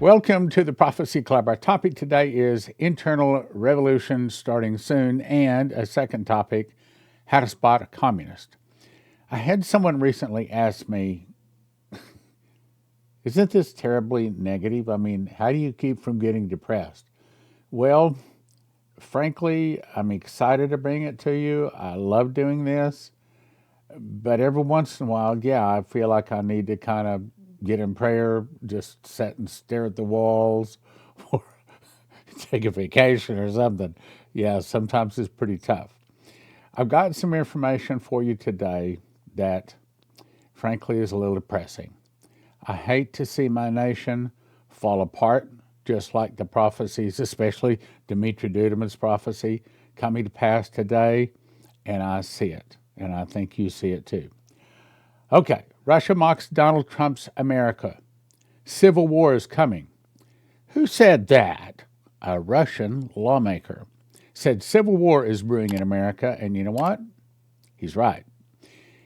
Welcome to the Prophecy Club. Our topic today is internal revolution starting soon, and a second topic, how to spot a communist. I had someone recently ask me, isn't this terribly negative? I mean, how do you keep from getting depressed? Well, frankly, I'm excited to bring it to you. I love doing this, but every once in a while, I feel like I need to kind of get in prayer, just sit and stare at the walls, or take a vacation or something. Yeah, sometimes it's pretty tough. I've got some information for you today that, frankly, is a little depressing. I hate to see my nation fall apart, just like the prophecies, especially Dimitri Duduman's prophecy, coming to pass today, and I see it, and I think you see it too. Okay, Russia mocks Donald Trump's America. Civil war is coming. Who said that? A Russian lawmaker said civil war is brewing in America, and you know what? He's right.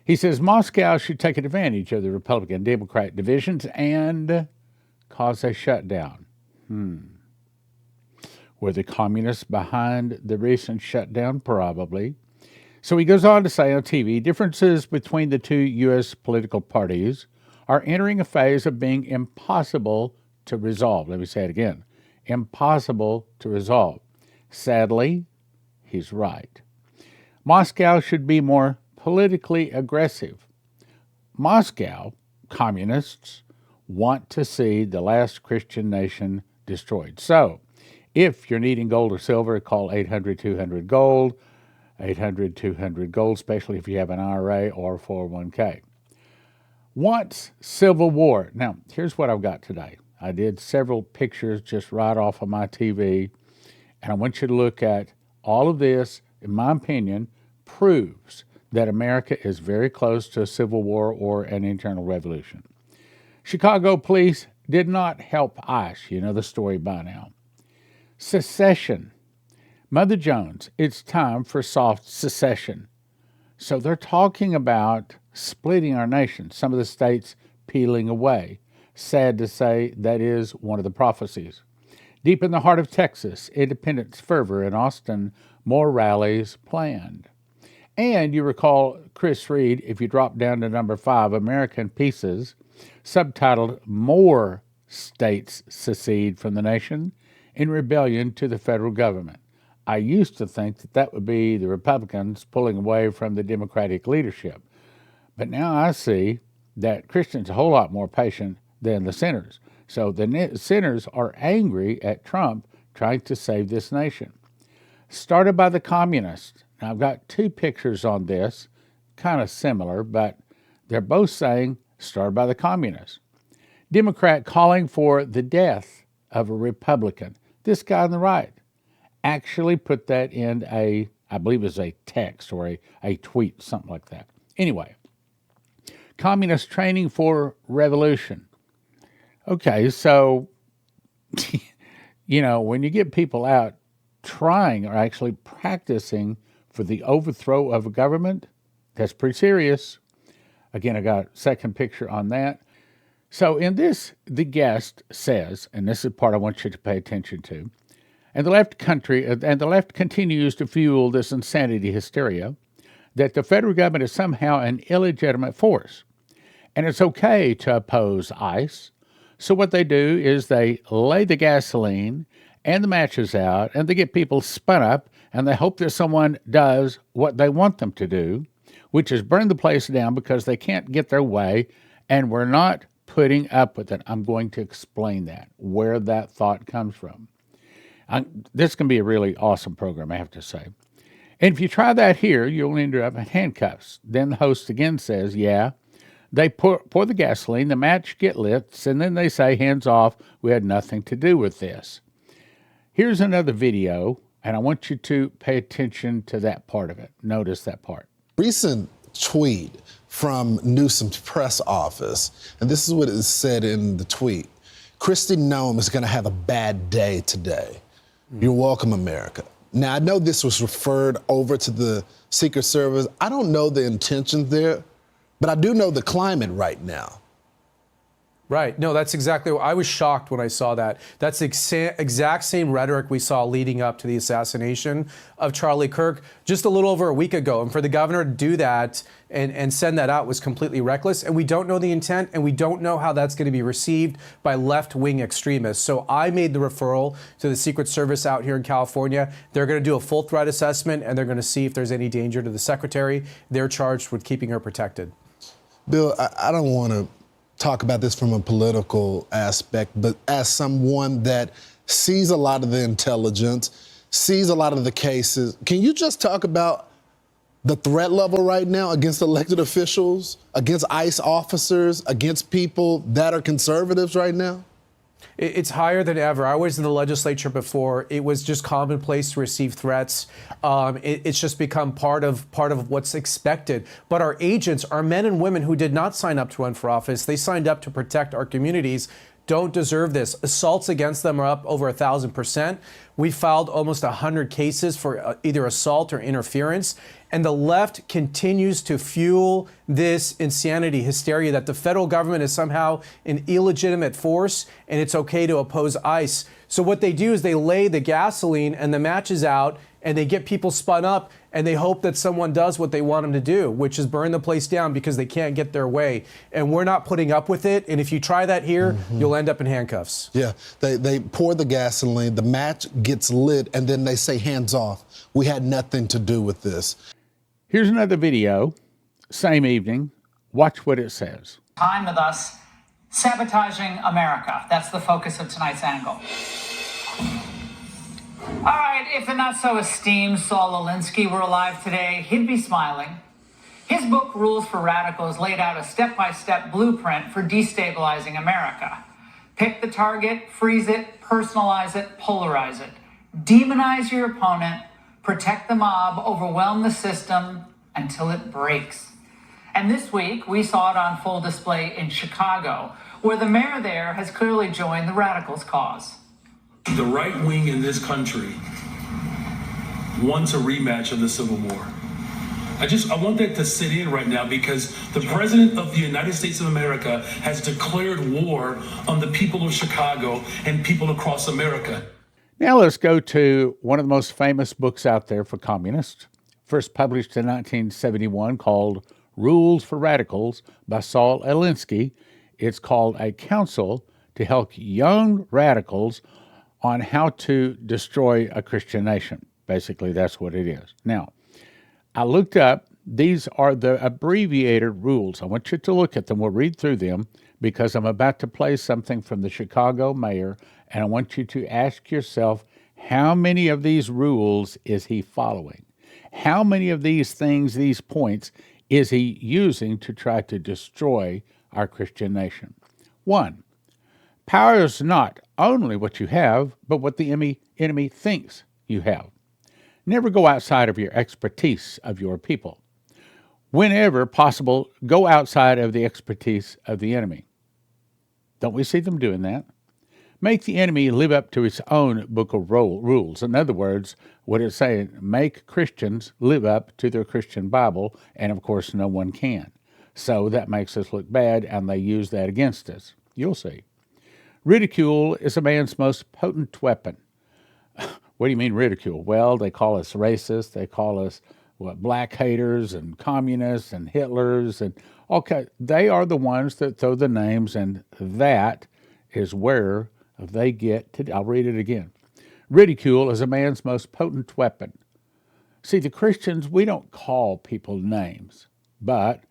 He says Moscow should take advantage of the Republican-Democrat divisions and cause a shutdown. Were the communists behind the recent shutdown? Probably. So he goes on to say on TV, differences between the two U.S. political parties are entering a phase of being impossible to resolve. Let me say it again. Impossible to resolve. Sadly, he's right. Moscow should be more politically aggressive. Moscow, communists, want to see the last Christian nation destroyed. So, if you're needing gold or silver, call 800-200-GOLD. 800-200-GOLD, especially if you have an IRA or 401k. Wants civil war. Now, here's what I've got today. I did several pictures just right off of my TV, and I want you to look at all of this. In my opinion, proves that America is very close to a civil war or an internal revolution. Chicago police did not help ICE. You know the story by now. Secession. Mother Jones, it's time for soft secession. So they're talking about splitting our nation, some of the states peeling away. Sad to say, that is one of the prophecies. Deep in the heart of Texas, independence fervor in Austin, more rallies planned. And you recall Chris Reed, if you drop down to number 5, American Pieces, subtitled More States Secede from the Nation in Rebellion to the Federal Government. I used to think that that would be the Republicans pulling away from the Democratic leadership. But now I see that Christians are a whole lot more patient than the sinners. So the sinners are angry at Trump trying to save this nation. Started by the communists. Now I've got two pictures on this, kind of similar, but they're both saying started by the communists. Democrat calling for the death of a Republican. This guy on the right actually put that in I believe it was a text or a tweet, something like that. Anyway, communist training for revolution. Okay, so, when you get people out trying or actually practicing for the overthrow of a government, that's pretty serious. Again, I got a second picture on that. So in this, the guest says, and this is the part I want you to pay attention to, and the left continues to fuel this insanity hysteria that the federal government is somehow an illegitimate force. And it's okay to oppose ICE. So what they do is they lay the gasoline and the matches out, and they get people spun up, and they hope that someone does what they want them to do, which is burn the place down because they can't get their way, and we're not putting up with it. I'm going to explain that, where that thought comes from. This can be a really awesome program, I have to say. And if you try that here, you'll end up in handcuffs. Then the host again says, they pour the gasoline, the match get lit, and then they say, hands off, we had nothing to do with this. Here's another video, and I want you to pay attention to that part of it. Notice that part. Recent tweet from Newsom's press office, and this is what is said in the tweet. Kristi Noem is going to have a bad day today. You're welcome, America. Now, I know this was referred over to the Secret Service. I don't know the intention there, but I do know the climate right now. Right. No, that's exactly what I was shocked when I saw that. That's the exact same rhetoric we saw leading up to the assassination of Charlie Kirk just a little over a week ago. And for the governor to do that and send that out was completely reckless. And we don't know the intent, and we don't know how that's going to be received by left-wing extremists. So I made the referral to the Secret Service out here in California. They're going to do a full threat assessment, and they're going to see if there's any danger to the secretary. They're charged with keeping her protected. Bill, I don't want to talk about this from a political aspect, but as someone that sees a lot of the intelligence, sees a lot of the cases, can you just talk about the threat level right now against elected officials, against ICE officers, against people that are conservatives right now? It's higher than ever. I was in the legislature before. It was just commonplace to receive threats. It's just become part of what's expected. But our agents, our men and women who did not sign up to run for office, they signed up to protect our communities, don't deserve this. Assaults against them are up over 1,000%. We filed almost 100 cases for either assault or interference. And the left continues to fuel this insanity, hysteria, that the federal government is somehow an illegitimate force and it's okay to oppose ICE. So what they do is they lay the gasoline and the matches out, and they get people spun up, and they hope that someone does what they want them to do, which is burn the place down because they can't get their way. And we're not putting up with it. And if you try that here, you'll end up in handcuffs. Yeah, they pour the gasoline, the match gets lit, and then they say, hands off. We had nothing to do with this. Here's another video, same evening. Watch what it says. Time with us, sabotaging America. That's the focus of tonight's angle. All right, if the not-so-esteemed Saul Alinsky were alive today, he'd be smiling. His book, Rules for Radicals, laid out a step-by-step blueprint for destabilizing America. Pick the target, freeze it, personalize it, polarize it. Demonize your opponent, protect the mob, overwhelm the system until it breaks. And this week, we saw it on full display in Chicago, where the mayor there has clearly joined the radicals' cause. The right wing in this country wants a rematch of the Civil War. I want that to sit in right now, because the President of the United States of America has declared war on the people of Chicago and people across America. Now let's go to one of the most famous books out there for communists, first published in 1971, called Rules for Radicals by Saul Alinsky. It's called A Counsel to Help Young Radicals on How to Destroy a Christian Nation. Basically, that's what it is. Now, I looked up, these are the abbreviated rules. I want you to look at them. We'll read through them because I'm about to play something from the Chicago mayor, and I want you to ask yourself, how many of these rules is he following? How many of these things, these points, is he using to try to destroy our Christian nation? 1, power is not only what you have, but what the enemy thinks you have. Never go outside of your expertise of your people. Whenever possible, go outside of the expertise of the enemy. Don't we see them doing that? Make the enemy live up to its own book of rules. In other words, what it's saying, make Christians live up to their Christian Bible, and of course no one can. So that makes us look bad, and they use that against us. You'll see. Ridicule is a man's most potent weapon. What do you mean ridicule? Well, they call us racist. They call us black haters and communists and Hitlers. And okay, they are the ones that throw the names, and that is where they get to. I'll read it again. Ridicule is a man's most potent weapon. See, the Christians, we don't call people names, but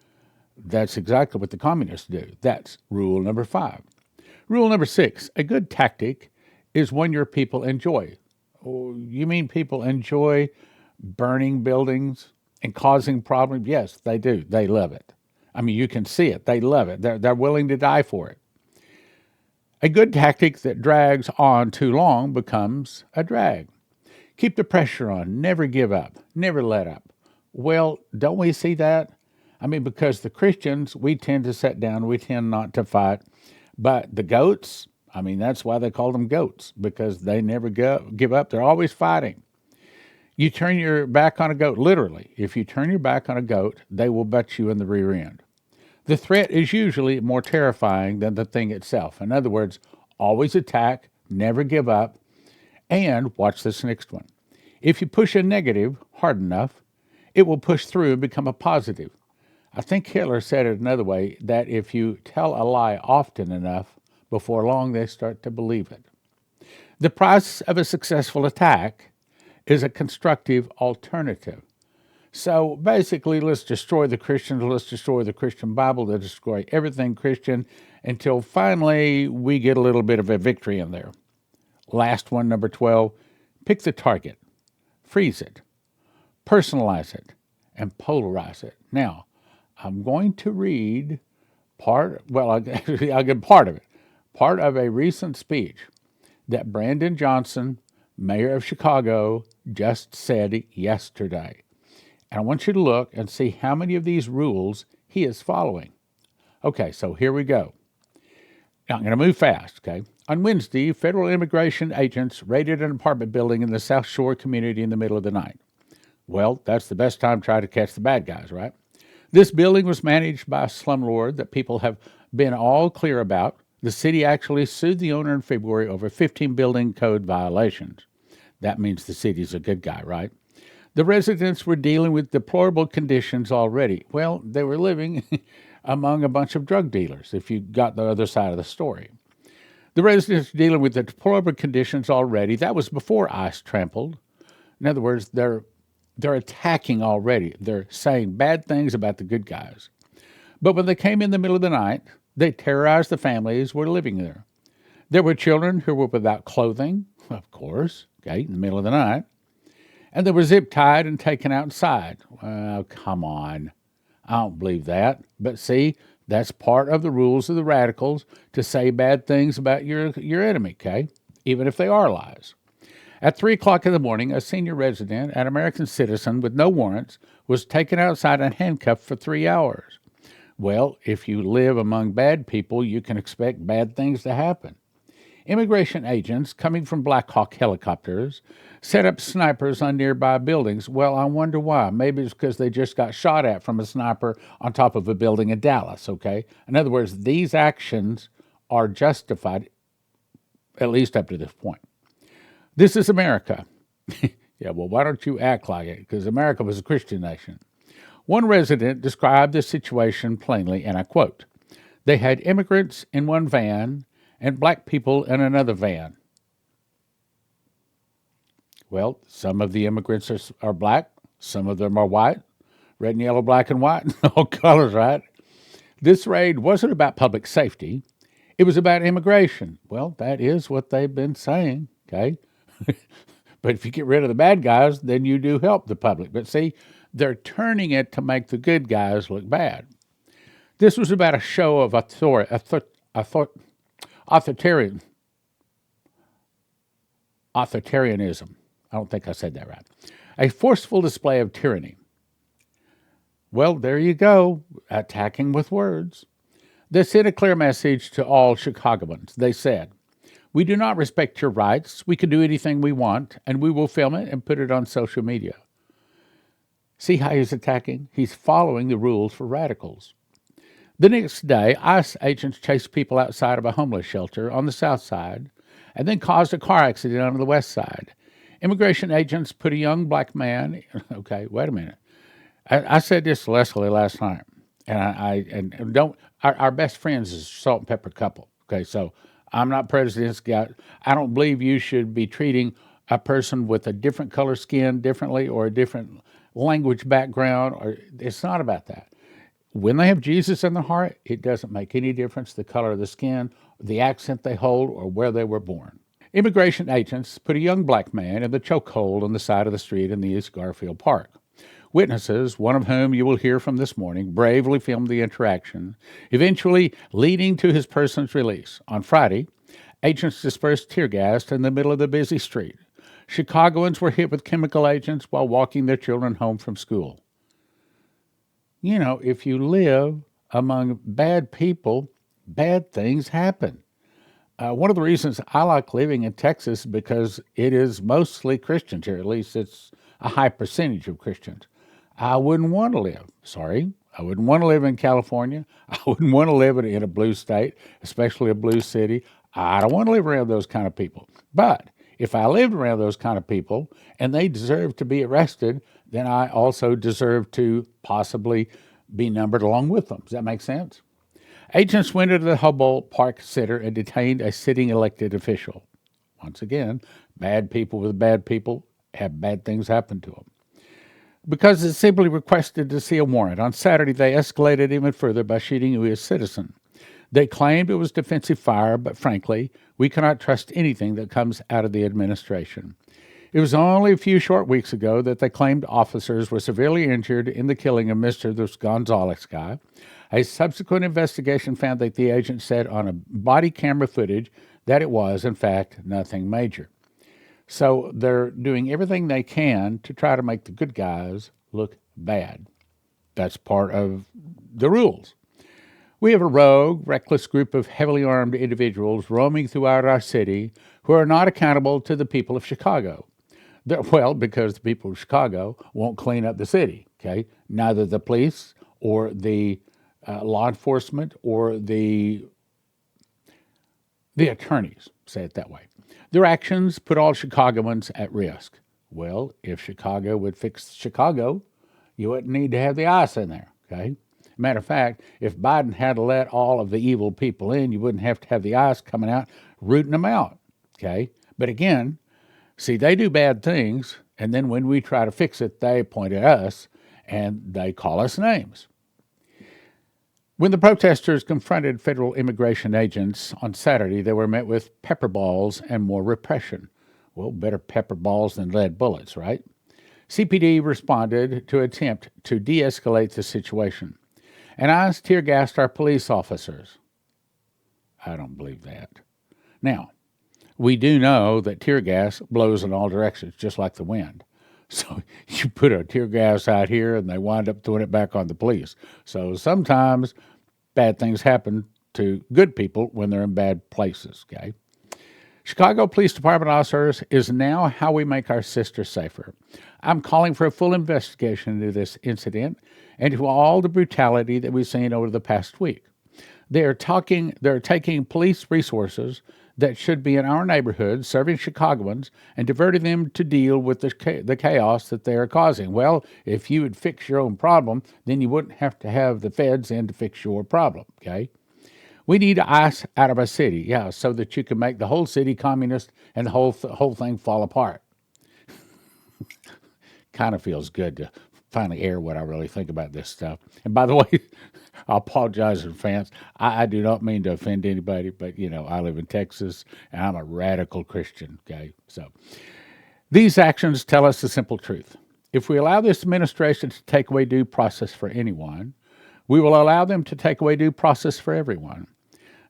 that's exactly what the communists do. That's rule number 5. Rule number 6, a good tactic is one your people enjoy. Oh, you mean people enjoy burning buildings and causing problems? Yes, they do. They love it. I mean, you can see it. They love it. They're willing to die for it. A good tactic that drags on too long becomes a drag. Keep the pressure on. Never give up. Never let up. Well, don't we see that? I mean, because the Christians, we tend to sit down. We tend not to fight. But the goats, I mean, that's why they call them goats, because they never give up. They're always fighting. You turn your back on a goat, literally. If you turn your back on a goat, they will butt you in the rear end. The threat is usually more terrifying than the thing itself. In other words, always attack, never give up, and watch this next one. If you push a negative hard enough, it will push through and become a positive. I think Hitler said it another way, that if you tell a lie often enough, before long they start to believe it. The price of a successful attack is a constructive alternative. So basically, let's destroy the Christians, let's destroy the Christian Bible, let's destroy everything Christian until finally we get a little bit of a victory in there. Last one, number 12, pick the target, freeze it, personalize it, and polarize it. Now, I'm going to read I'll get part of it. Part of a recent speech that Brandon Johnson, mayor of Chicago, just said yesterday. And I want you to look and see how many of these rules he is following. Okay, so here we go. Now, I'm going to move fast, okay? On Wednesday, federal immigration agents raided an apartment building in the South Shore community in the middle of the night. Well, that's the best time to try to catch the bad guys, right? This building was managed by a slumlord that people have been all clear about. The city actually sued the owner in February over 15 building code violations. That means the city's a good guy, right? The residents were dealing with deplorable conditions already. Well, they were living among a bunch of drug dealers, if you got the other side of the story. The residents were dealing with the deplorable conditions already. That was before ICE trampled. In other words, they're attacking already. They're saying bad things about the good guys. But when they came in the middle of the night, they terrorized the families who were living there. There were children who were without clothing, of course, okay, in the middle of the night. And they were zip-tied and taken outside. Well, come on. I don't believe that. But see, that's part of the rules of the radicals, to say bad things about your enemy, okay? Even if they are lies. At 3 o'clock in the morning, a senior resident, an American citizen with no warrants, was taken outside and handcuffed for 3 hours. Well, if you live among bad people, you can expect bad things to happen. Immigration agents coming from Black Hawk helicopters set up snipers on nearby buildings. Well, I wonder why. Maybe it's because they just got shot at from a sniper on top of a building in Dallas, okay? In other words, these actions are justified, at least up to this point. This is America. Yeah, well, why don't you act like it? Because America was a Christian nation. One resident described the situation plainly, and I quote, "They had immigrants in one van and black people in another van." Well, some of the immigrants are black, some of them are white, red and yellow, black and white, all colors, right? This raid wasn't about public safety. It was about immigration. Well, that is what they've been saying, okay? But if you get rid of the bad guys, then you do help the public. But see, they're turning it to make the good guys look bad. This was about a show of authoritarianism. I don't think I said that right. A forceful display of tyranny. Well, there you go, attacking with words. They sent a clear message to all Chicagoans. They said, "We do not respect your rights. We can do anything we want, and we will film it and put it on social media." See how he's attacking? He's following the rules for radicals. The next day, ICE agents chased people outside of a homeless shelter on the south side and then caused a car accident on the west side. Immigration agents put a young black man, okay, wait a minute. I said this to Leslie last night, and our best friends is a salt and pepper couple, okay, so I'm not president's guy. I don't believe you should be treating a person with a different color skin differently or a different language background. It's not about that. When they have Jesus in their heart, it doesn't make any difference the color of the skin, the accent they hold, or where they were born. Immigration agents put a young black man in the chokehold on the side of the street in the East Garfield Park. Witnesses, one of whom you will hear from this morning, bravely filmed the interaction, eventually leading to his person's release. On Friday, agents dispersed tear gas in the middle of the busy street. Chicagoans were hit with chemical agents while walking their children home from school. You know, if you live among bad people, bad things happen. One of the reasons I like living in Texas is because it is mostly Christians here. At least it's a high percentage of Christians. I wouldn't want to live. Sorry, I wouldn't want to live in California. I wouldn't want to live in a blue state, especially a blue city. I don't want to live around those kind of people. But if I lived around those kind of people and they deserve to be arrested, then I also deserve to possibly be numbered along with them. Does that make sense? Agents went into the Humboldt Park Center and detained a sitting elected official. Once again, bad people with bad people have bad things happen to them. Because it simply requested to see a warrant. On Saturday, they escalated even further by shooting a U.S. citizen. They claimed it was defensive fire, but frankly, we cannot trust anything that comes out of the administration. It was only a few short weeks ago that they claimed officers were severely injured in the killing of Mr. This Gonzalez guy. A subsequent investigation found that the agent said on a body camera footage that it was, in fact, nothing major. So they're doing everything they can to try to make the good guys look bad. That's part of the rules. We have a rogue, reckless group of heavily armed individuals roaming throughout our city who are not accountable to the people of Chicago. Well, because the people of Chicago won't clean up the city, okay? Neither the police or the law enforcement or the attorneys, say it that way. Their actions put all Chicagoans at risk. Well, if Chicago would fix Chicago, you wouldn't need to have the ICE in there, okay? Matter of fact, if Biden had to let all of the evil people in, you wouldn't have to have the ICE coming out, rooting them out, okay? But again, see, they do bad things, and then when we try to fix it, they point at us, and they call us names. When the protesters confronted federal immigration agents on Saturday, they were met with pepper balls and more repression. Well, better pepper balls than lead bullets, right? CPD responded to attempt to de-escalate the situation. And ICE tear-gassed our police officers. I don't believe that. Now, we do know that tear gas blows in all directions, just like the wind. So you put a tear gas out here and they wind up throwing it back on the police. So sometimes bad things happen to good people when they're in bad places, okay? Chicago Police Department officers is now how we make our sisters safer. I'm calling for a full investigation into this incident and to all the brutality that we've seen over the past week. They're taking police resources that should be in our neighborhoods, serving Chicagoans, and diverting them to deal with the chaos that they are causing. Well, if you would fix your own problem, then you wouldn't have to have the feds in to fix your problem, okay? We need ICE out of our city, yeah, so that you can make the whole city communist and the whole thing fall apart. Kind of feels good to finally air what I really think about this stuff. And by the way, I apologize in advance. I do not mean to offend anybody, but, you know, I live in Texas, and I'm a radical Christian, okay? So these actions tell us the simple truth. If we allow this administration to take away due process for anyone, we will allow them to take away due process for everyone.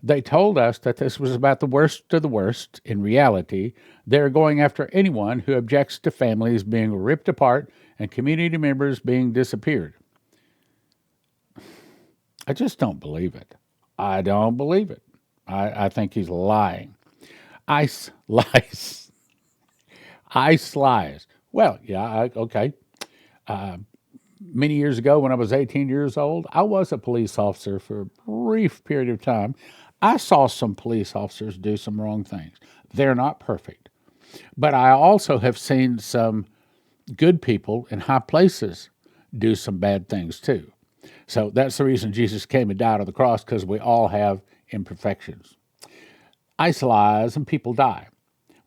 They told us that this was about the worst of the worst. In reality, they're going after anyone who objects to families being ripped apart and community members being disappeared. I just don't believe it. I don't believe it. I think he's lying. ICE lies. ICE lies. Well, yeah, okay. Many years ago, when I was 18 years old, I was a police officer for a brief period of time. I saw some police officers do some wrong things. They're not perfect. But I also have seen some good people in high places do some bad things too. So that's the reason Jesus came and died on the cross, because we all have imperfections. ICE lies and people die.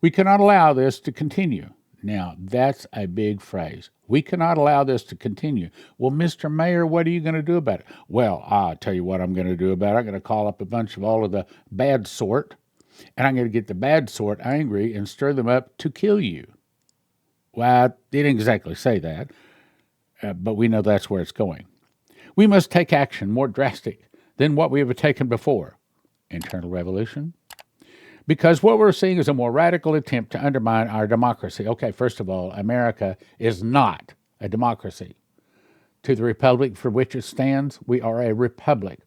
We cannot allow this to continue. Now, that's a big phrase. We cannot allow this to continue. Well, Mr. Mayor, what are you going to do about it? Well, I'll tell you what I'm going to do about it. I'm going to call up a bunch of all of the bad sort, and I'm going to get the bad sort angry and stir them up to kill you. Well, I didn't exactly say that, but we know that's where it's going. We must take action more drastic than what we have taken before. Internal revolution? Because what we're seeing is a more radical attempt to undermine our democracy. Okay, first of all, America is not a democracy. To the republic for which it stands, we are a republic.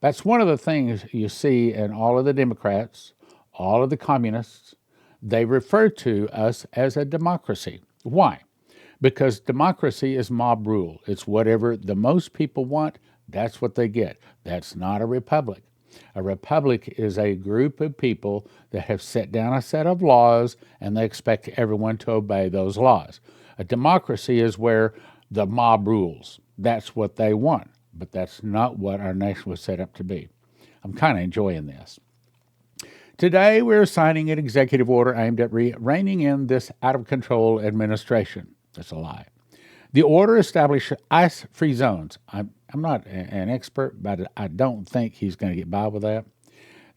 That's one of the things you see in all of the Democrats, all of the communists. They refer to us as a democracy. Why? because democracy is mob rule. It's whatever the most people want, that's what they get. That's not a republic. A republic is a group of people that have set down a set of laws and they expect everyone to obey those laws. A democracy is where the mob rules. That's what they want, but that's not what our nation was set up to be. I'm kind of enjoying this. Today, we're signing an executive order aimed at reining in this out-of-control administration. That's a lie. The order established ice-free zones. I'm not an expert, but I don't think he's going to get by with that.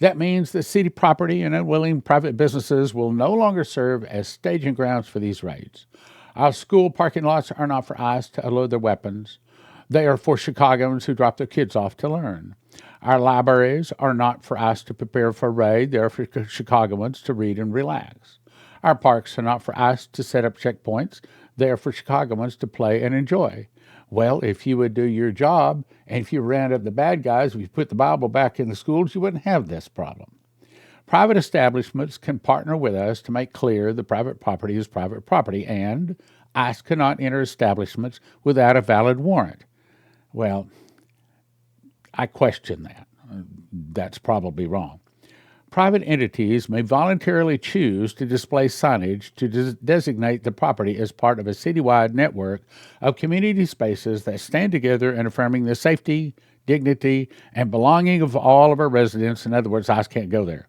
That means that city property and unwilling private businesses will no longer serve as staging grounds for these raids. Our school parking lots are not for ICE to unload their weapons. They are for Chicagoans who drop their kids off to learn. Our libraries are not for ICE to prepare for a raid. They're for Chicagoans to read and relax. Our parks are not for ICE to set up checkpoints. They are for Chicagoans to play and enjoy. Well, if you would do your job, and if you round up the bad guys, if you put the Bible back in the schools, you wouldn't have this problem. Private establishments can partner with us to make clear that private property is private property, and ICE cannot enter establishments without a valid warrant. Well, I question that. That's probably wrong. Private entities may voluntarily choose to display signage to designate the property as part of a citywide network of community spaces that stand together in affirming the safety, dignity, and belonging of all of our residents. In other words, ICE can't go there.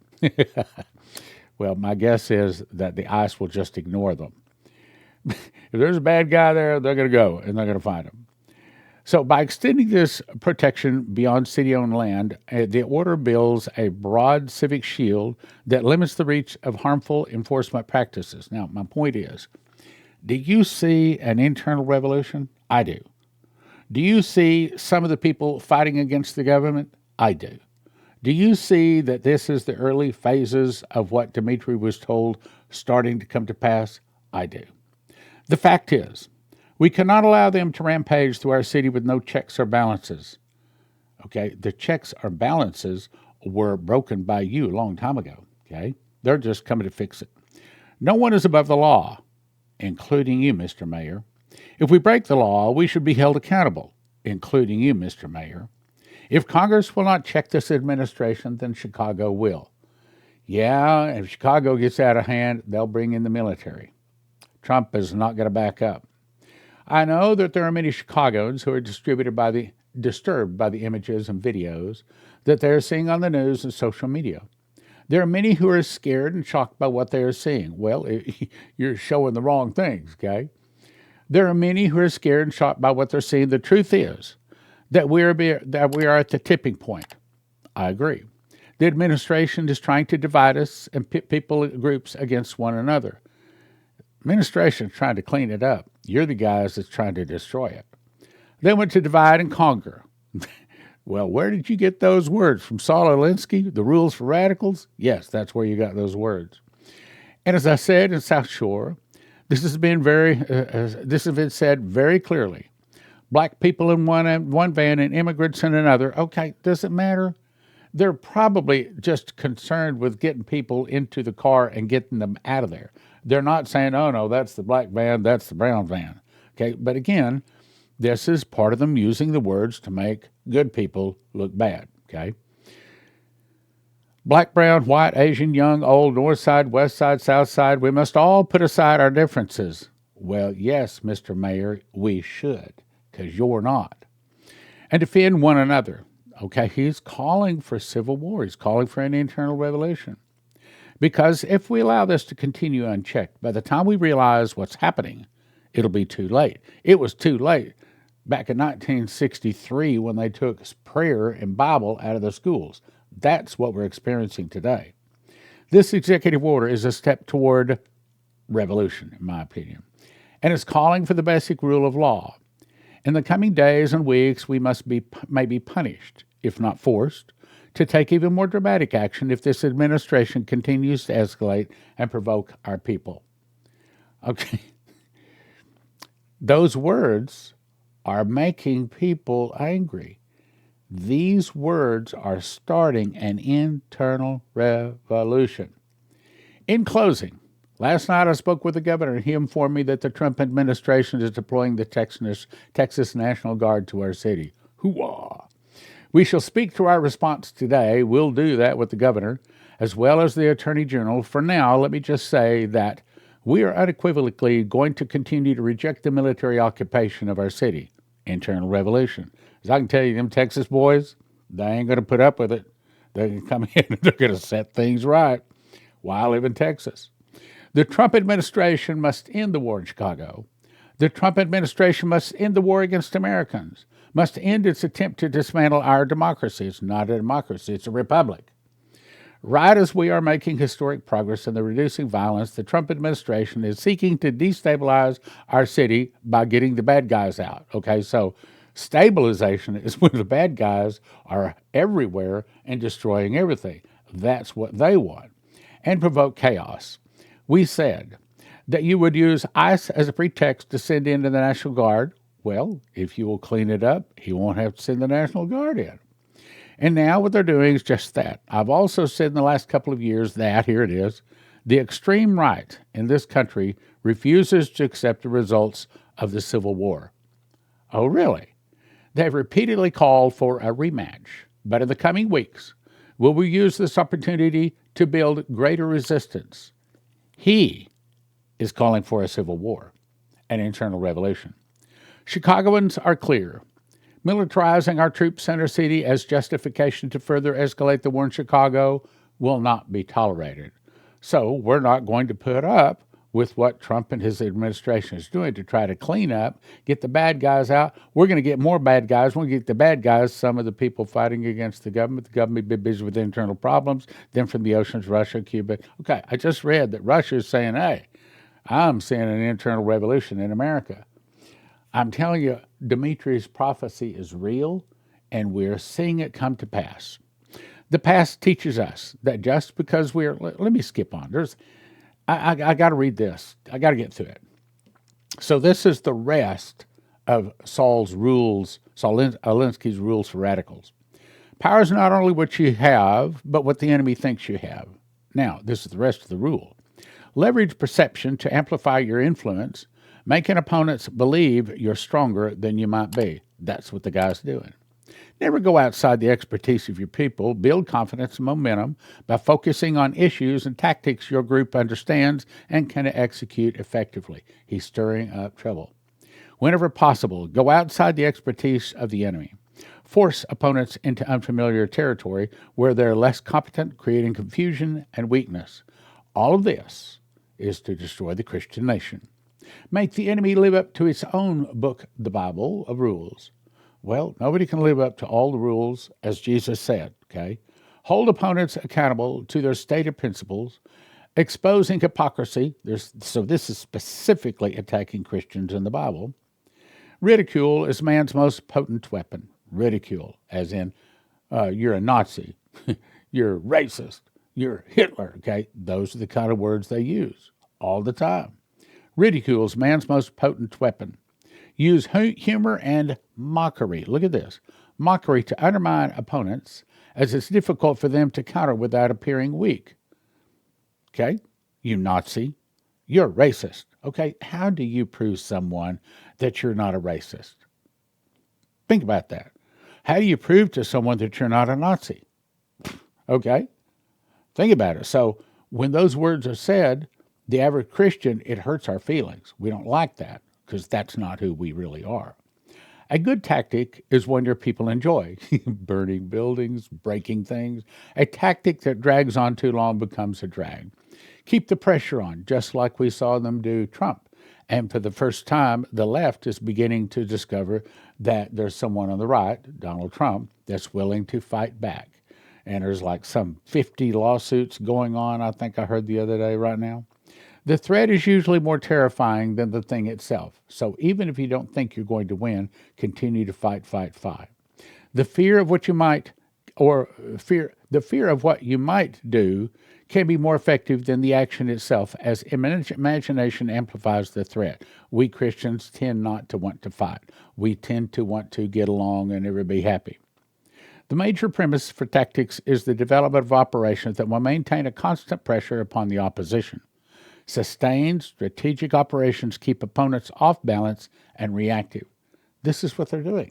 Well, my guess is that the ICE will just ignore them. If there's a bad guy there, they're going to go and they're going to find him. So by extending this protection beyond city-owned land, the order builds a broad civic shield that limits the reach of harmful enforcement practices. Now, my point is, do you see an internal revolution? I do. Do you see some of the people fighting against the government? I do. Do you see that this is the early phases of what Dimitri was told starting to come to pass? I do. The fact is, we cannot allow them to rampage through our city with no checks or balances. Okay, the checks or balances were broken by you a long time ago. Okay, they're just coming to fix it. No one is above the law, including you, Mr. Mayor. If we break the law, we should be held accountable, including you, Mr. Mayor. If Congress will not check this administration, then Chicago will. Yeah, if Chicago gets out of hand, they'll bring in the military. Trump is not going to back up. I know that there are many Chicagoans who are disturbed by the images and videos that they're seeing on the news and social media. There are many who are scared and shocked by what they are seeing. Well, you're showing the wrong things, okay? There are many who are scared and shocked by what they're seeing. The truth is that we are at the tipping point. I agree. The administration is trying to divide us and pit people groups against one another. Administration is trying to clean it up. You're the guys that's trying to destroy it. They went to divide and conquer. Well, where did you get those words? From Saul Alinsky, The Rules for Radicals? Yes, that's where you got those words. And as I said in South Shore, this has been said very clearly. Black people in one van and immigrants in another. Okay, does it matter? They're probably just concerned with getting people into the car and getting them out of there. They're not saying, oh, no, that's the black van, that's the brown van. Okay, but again, this is part of them using the words to make good people look bad, okay? Black, brown, white, Asian, young, old, north side, west side, south side, we must all put aside our differences. Well, yes, Mr. Mayor, we should, because you're not. And defend one another. Okay, he's calling for civil war. He's calling for an internal revolution. Because if we allow this to continue unchecked, by the time we realize what's happening, it'll be too late. It was too late back in 1963 when they took prayer and Bible out of the schools. That's what we're experiencing today. This executive order is a step toward revolution, in my opinion, and it's calling for the basic rule of law. In the coming days and weeks, we may be punished, if not forced, to take even more dramatic action if this administration continues to escalate and provoke our people. Okay. Those words are making people angry. These words are starting an internal revolution. In closing, Last night I spoke with the governor, and he informed me that the Trump administration is deploying the Texas National Guard to our city. Hooah! We shall speak to our response today. We'll do that with the governor, as well as the Attorney General. For now, let me just say that we are unequivocally going to continue to reject the military occupation of our city. Internal revolution. As I can tell you, them Texas boys, they ain't going to put up with it. They're going to come in and they're going to set things right. Why I live in Texas. The Trump administration must end the war in Chicago. The Trump administration must end the war against Americans, must end its attempt to dismantle our democracy. It's not a democracy, it's a republic. Right as we are making historic progress in the reducing violence, the Trump administration is seeking to destabilize our city by getting the bad guys out. Okay, so stabilization is when the bad guys are everywhere and destroying everything. That's what they want. And provoke chaos. We said that you would use ICE as a pretext to send in the National Guard. Well, if you will clean it up, he won't have to send the National Guard in. And now what they're doing is just that. I've also said in the last couple of years that, here it is, the extreme right in this country refuses to accept the results of the Civil War. Oh, really? They've repeatedly called for a rematch. But in the coming weeks, will we use this opportunity to build greater resistance? He is calling for a civil war, an internal revolution. Chicagoans are clear. Militarizing our troops in our city as justification to further escalate the war in Chicago will not be tolerated. So we're not going to put up with what Trump and his administration is doing to try to clean up, get the bad guys out. We're going to get more bad guys. We're going to get the bad guys, some of the people fighting against the government will be busy with internal problems. Then from the oceans, Russia, Cuba. Okay, I just read that Russia is saying, hey, I'm seeing an internal revolution in America. I'm telling you, Dimitri's prophecy is real, and we're seeing it come to pass. The past teaches us that just because let me skip on. I got to read this. I got to get through it. So this is the rest of Saul Alinsky's rules for radicals. Power is not only what you have, but what the enemy thinks you have. Now, this is the rest of the rule. Leverage perception to amplify your influence, making opponents believe you're stronger than you might be. That's what the guy's doing. Never go outside the expertise of your people. Build confidence and momentum by focusing on issues and tactics your group understands and can execute effectively. He's stirring up trouble. Whenever possible, go outside the expertise of the enemy. Force opponents into unfamiliar territory where they're less competent, creating confusion and weakness. All of this is to destroy the Christian nation. Make the enemy live up to its own book, the Bible, of rules. Well, nobody can live up to all the rules, as Jesus said, okay? Hold opponents accountable to their stated principles, exposing hypocrisy. So this is specifically attacking Christians in the Bible. Ridicule is man's most potent weapon. Ridicule, as in you're a Nazi, you're racist, you're Hitler, okay? Those are the kind of words they use all the time. Ridicule is man's most potent weapon. Use humor and mockery. Look at this. Mockery to undermine opponents, as it's difficult for them to counter without appearing weak. Okay? You Nazi. You're racist. Okay? How do you prove someone that you're not a racist? Think about that. How do you prove to someone that you're not a Nazi? Okay? Think about it. So when those words are said, the average Christian, it hurts our feelings. We don't like that, because that's not who we really are. A good tactic is one your people enjoy. Burning buildings, breaking things. A tactic that drags on too long becomes a drag. Keep the pressure on, just like we saw them do Trump. And for the first time, the left is beginning to discover that there's someone on the right, Donald Trump, that's willing to fight back. And there's like some 50 lawsuits going on, I think I heard the other day right now. The threat is usually more terrifying than the thing itself. So even if you don't think you're going to win, continue to fight. The fear of what you might do can be more effective than the action itself, as imagination amplifies the threat. We Christians tend not to want to fight. We tend to want to get along and everybody happy. The major premise for tactics is the development of operations that will maintain a constant pressure upon the opposition. Sustained strategic operations keep opponents off balance and reactive. This is what they're doing.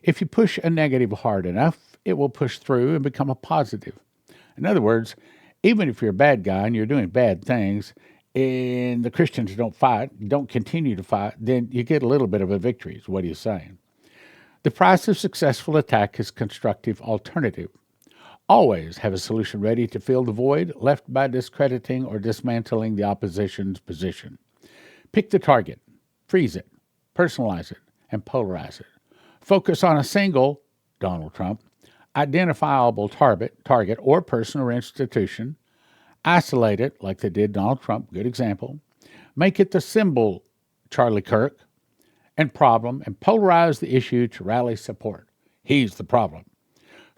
If you push a negative hard enough, it will push through and become a positive. In other words, even if you're a bad guy and you're doing bad things, and the Christians don't continue to fight, then you get a little bit of a victory, is what he's saying. The price of successful attack is constructive alternative. Always have a solution ready to fill the void left by discrediting or dismantling the opposition's position. Pick the target, freeze it, personalize it, and polarize it. Focus on a single, Donald Trump, identifiable target or person or institution. Isolate it like they did Donald Trump, good example. Make it the symbol, Charlie Kirk, and problem, and polarize the issue to rally support. He's the problem.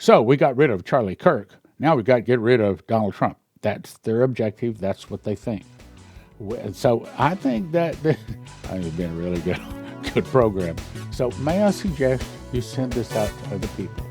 So we got rid of Charlie Kirk. Now we've got to get rid of Donald Trump. That's their objective. That's what they think. So I think that it's been a really good program. So may I suggest you send this out to other people?